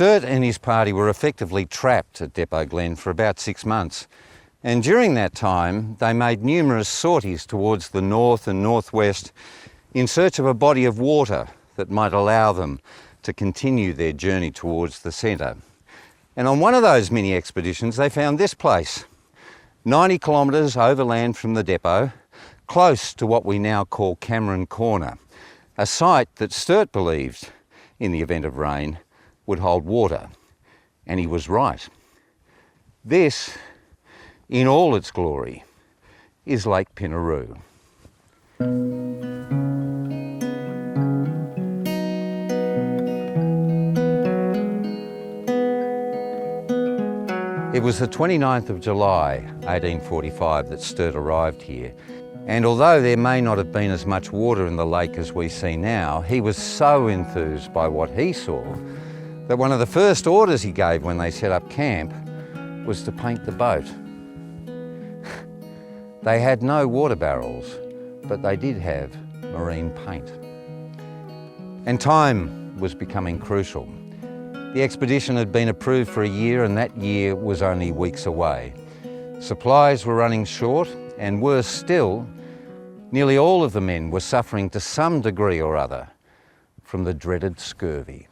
Sturt and his party were effectively trapped at Depot Glen for about 6 months, and during that time they made numerous sorties towards the north and northwest in search of a body of water that might allow them to continue their journey towards the centre. And on one of those mini expeditions they found this place, 90 kilometres overland from the depot, close to what we now call Cameron Corner, a site that Sturt believed, in the event of rain, would hold water. And he was right. This, in all its glory, is Lake Pinnaroo. It was the 29th of July, 1845, that Sturt arrived here. And although there may not have been as much water in the lake as we see now, he was so enthused by what he saw that one of the first orders he gave when they set up camp was to paint the boat. They had no water barrels, but they did have marine paint. And time was becoming crucial. The expedition had been approved for a year, and that year was only weeks away. Supplies were running short, and worse still, nearly all of the men were suffering to some degree or other from the dreaded scurvy.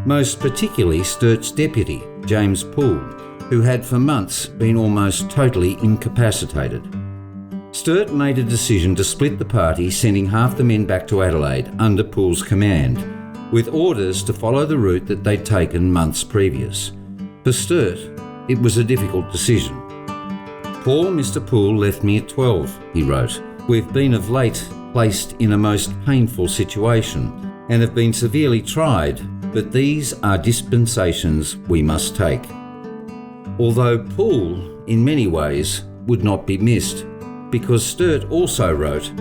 Most particularly Sturt's deputy, James Poole, who had for months been almost totally incapacitated. Sturt made a decision to split the party, sending half the men back to Adelaide under Poole's command, with orders to follow the route that they'd taken months previous. For Sturt, it was a difficult decision. "Poor Mr. Poole left me at 12, he wrote. "We've been of late placed in a most painful situation and have been severely tried, but these are dispensations we must take." Although Poole, in many ways, would not be missed, because Sturt also wrote,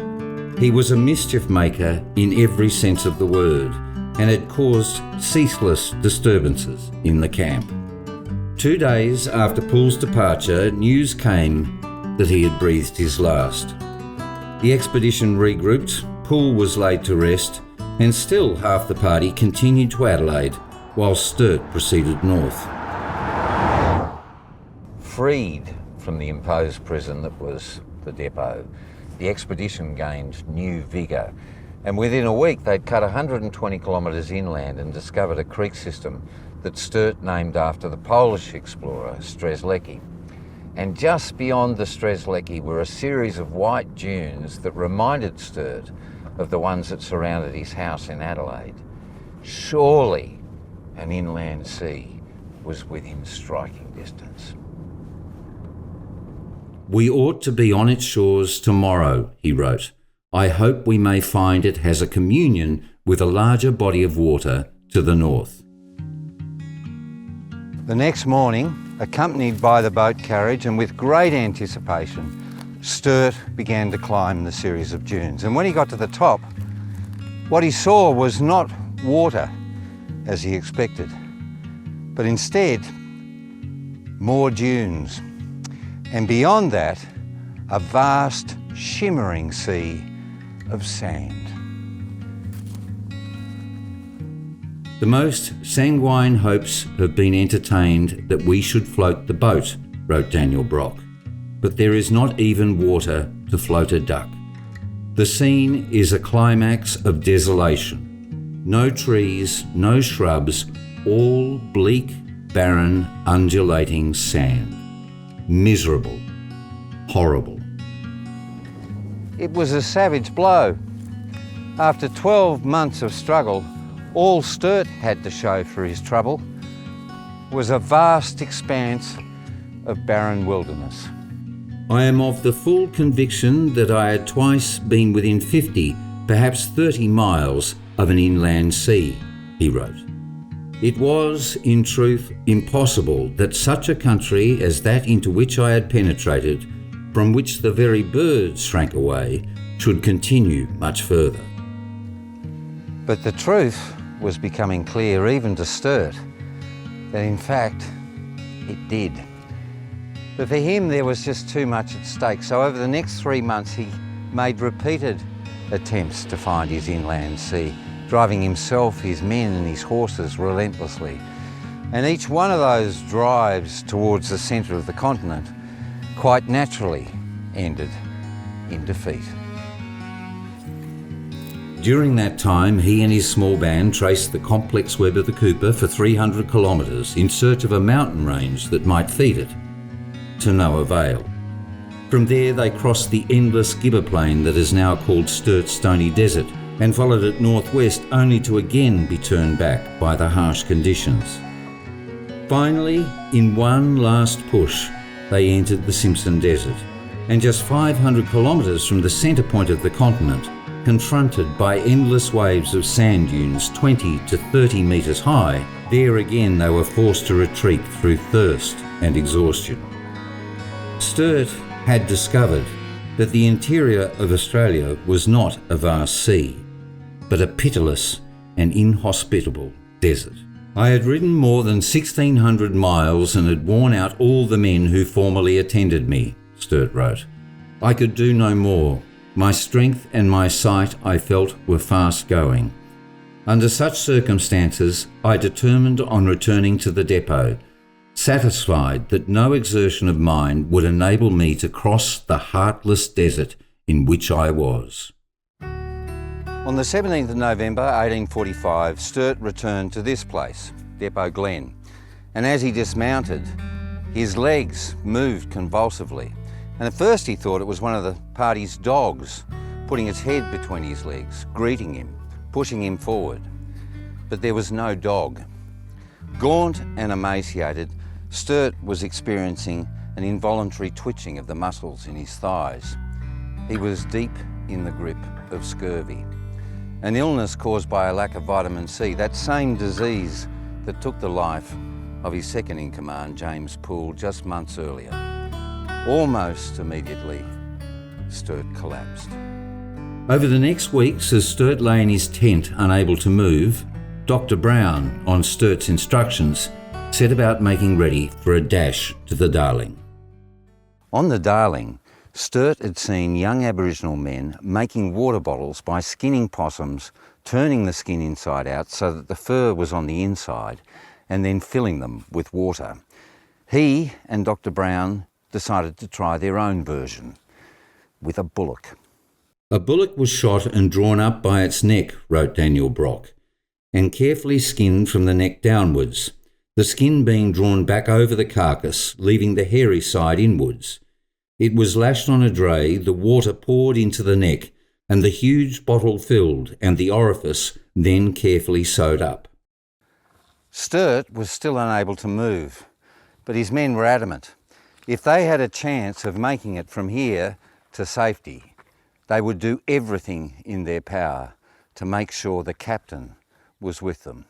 he was a mischief maker in every sense of the word and had caused ceaseless disturbances in the camp. 2 days after Poole's departure, news came that he had breathed his last. The expedition regrouped, Poole was laid to rest, and still half the party continued to Adelaide while Sturt proceeded north. Freed from the imposed prison that was the depot, the expedition gained new vigour, and within a week they'd cut 120 kilometres inland and discovered a creek system that Sturt named after the Polish explorer Strzelecki. And just beyond the Strzelecki were a series of white dunes that reminded Sturt of the ones that surrounded his house in Adelaide. Surely an inland sea was within striking distance. "We ought to be on its shores tomorrow," he wrote. "I hope we may find it has a communion with a larger body of water to the north." The next morning, accompanied by the boat carriage and with great anticipation, Sturt began to climb the series of dunes. And when he got to the top, what he saw was not water, as he expected, but instead more dunes. And beyond that, a vast, shimmering sea of sand. "The most sanguine hopes have been entertained that we should float the boat," wrote Daniel Brock, "but there is not even water to float a duck. The scene is a climax of desolation. No trees, no shrubs, all bleak, barren, undulating sand. Miserable, horrible." It was a savage blow. After 12 months of struggle, all Sturt had to show for his trouble was a vast expanse of barren wilderness. "I am of the full conviction that I had twice been within 50, perhaps 30 miles of an inland sea," he wrote. "It was, in truth, impossible that such a country as that into which I had penetrated, from which the very birds shrank away, should continue much further." But the truth was becoming clear even to Sturt, that in fact it did. But for him there was just too much at stake, so over the next 3 months he made repeated attempts to find his inland sea, driving himself, his men and his horses relentlessly. And each one of those drives towards the centre of the continent quite naturally ended in defeat. During that time, he and his small band traced the complex web of the Cooper for 300 kilometres in search of a mountain range that might feed it, to no avail. From there they crossed the endless Gibber Plain that is now called Sturts Stony Desert and followed it northwest only to again be turned back by the harsh conditions. Finally, in one last push, they entered the Simpson Desert, and just 500 kilometres from the centre point of the continent, confronted by endless waves of sand dunes 20 to 30 metres high, there again they were forced to retreat through thirst and exhaustion. Sturt had discovered that the interior of Australia was not a vast sea, but a pitiless and inhospitable desert. I had ridden more than 1,600 miles and had worn out all the men who formerly attended me, Sturt wrote. I could do no more. My strength and my sight, I felt, were fast going. Under such circumstances, I determined on returning to the depot, satisfied that no exertion of mine would enable me to cross the heartless desert in which I was. On the 17th of November 1845, Sturt returned to this place, Depot Glen, and as he dismounted, his legs moved convulsively. And at first he thought it was one of the party's dogs putting its head between his legs, greeting him, pushing him forward. But there was no dog. Gaunt and emaciated, Sturt was experiencing an involuntary twitching of the muscles in his thighs. He was deep in the grip of scurvy, an illness caused by a lack of vitamin C, that same disease that took the life of his second-in-command, James Poole, just months earlier. Almost immediately, Sturt collapsed. Over the next weeks, as Sturt lay in his tent unable to move, Dr. Brown, on Sturt's instructions, set about making ready for a dash to the Darling. On the Darling, Sturt had seen young Aboriginal men making water bottles by skinning possums, turning the skin inside out so that the fur was on the inside, and then filling them with water. He and Dr. Brown decided to try their own version, with a bullock. A bullock was shot and drawn up by its neck, wrote Daniel Brock, and carefully skinned from the neck downwards, the skin being drawn back over the carcass, leaving the hairy side inwards. It was lashed on a dray, the water poured into the neck, and the huge bottle filled, and the orifice then carefully sewed up. Sturt was still unable to move, but his men were adamant. If they had a chance of making it from here to safety, they would do everything in their power to make sure the captain was with them.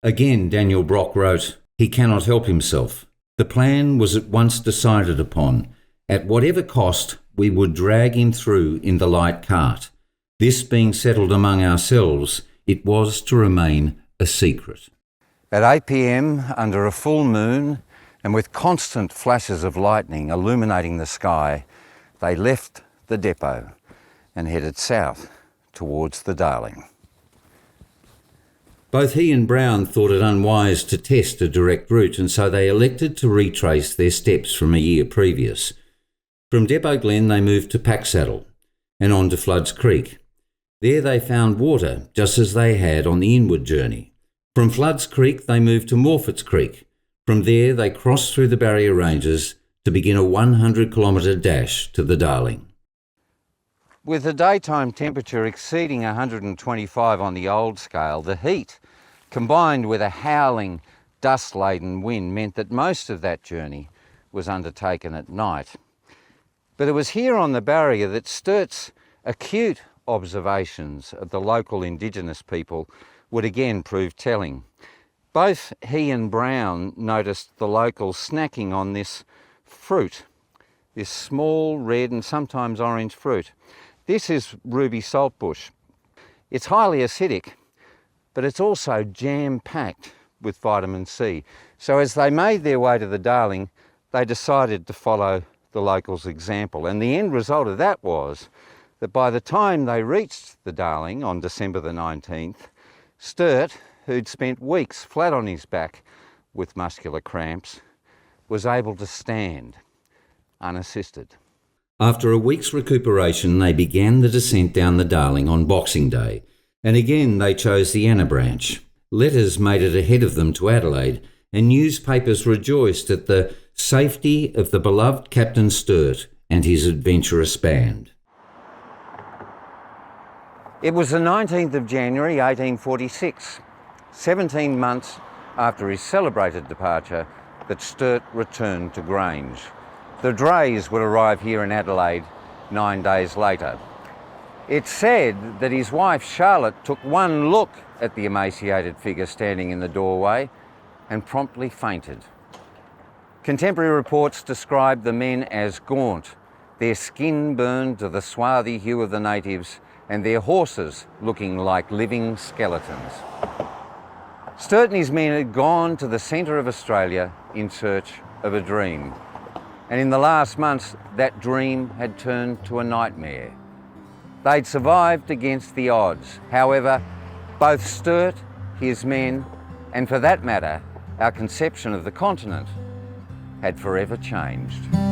Again, Daniel Brock wrote, he cannot help himself. The plan was at once decided upon. At whatever cost, we would drag him through in the light cart. This being settled among ourselves, it was to remain a secret. At 8 p.m, under a full moon, and with constant flashes of lightning illuminating the sky, they left the depot and headed south towards the Darling. Both he and Brown thought it unwise to test a direct route, and so they elected to retrace their steps from a year previous. From Depot Glen they moved to Packsaddle and on to Floods Creek. There they found water, just as they had on the inward journey. From Floods Creek they moved to Morfett's Creek. From there they crossed through the barrier ranges to begin a 100-kilometre dash to the Darling. With the daytime temperature exceeding 125 on the old scale, the heat, combined with a howling, dust-laden wind, meant that most of that journey was undertaken at night. But it was here on the barrier that Sturt's acute observations of the local Indigenous people would again prove telling. Both he and Brown noticed the locals snacking on this fruit, this small red and sometimes orange fruit. This is ruby saltbush. It's highly acidic, but it's also jam-packed with vitamin C. So as they made their way to the Darling, they decided to follow the locals' example. And the end result of that was that by the time they reached the Darling on December the 19th, Sturt, who'd spent weeks flat on his back, with muscular cramps, was able to stand, unassisted. After a week's recuperation, they began the descent down the Darling on Boxing Day, and again they chose the Anna branch. Letters made it ahead of them to Adelaide, and newspapers rejoiced at the safety of the beloved Captain Sturt and his adventurous band. It was the 19th of January 1846, 17 months after his celebrated departure, that Sturt returned to Grange. The drays would arrive here in Adelaide 9 days later. It's said that his wife Charlotte took one look at the emaciated figure standing in the doorway and promptly fainted. Contemporary reports describe the men as gaunt, their skin burned to the swarthy hue of the natives, and their horses looking like living skeletons. Sturt and his men had gone to the centre of Australia in search of a dream. And in the last months, that dream had turned to a nightmare. They'd survived against the odds. However, both Sturt, his men, and for that matter, our conception of the continent had forever changed.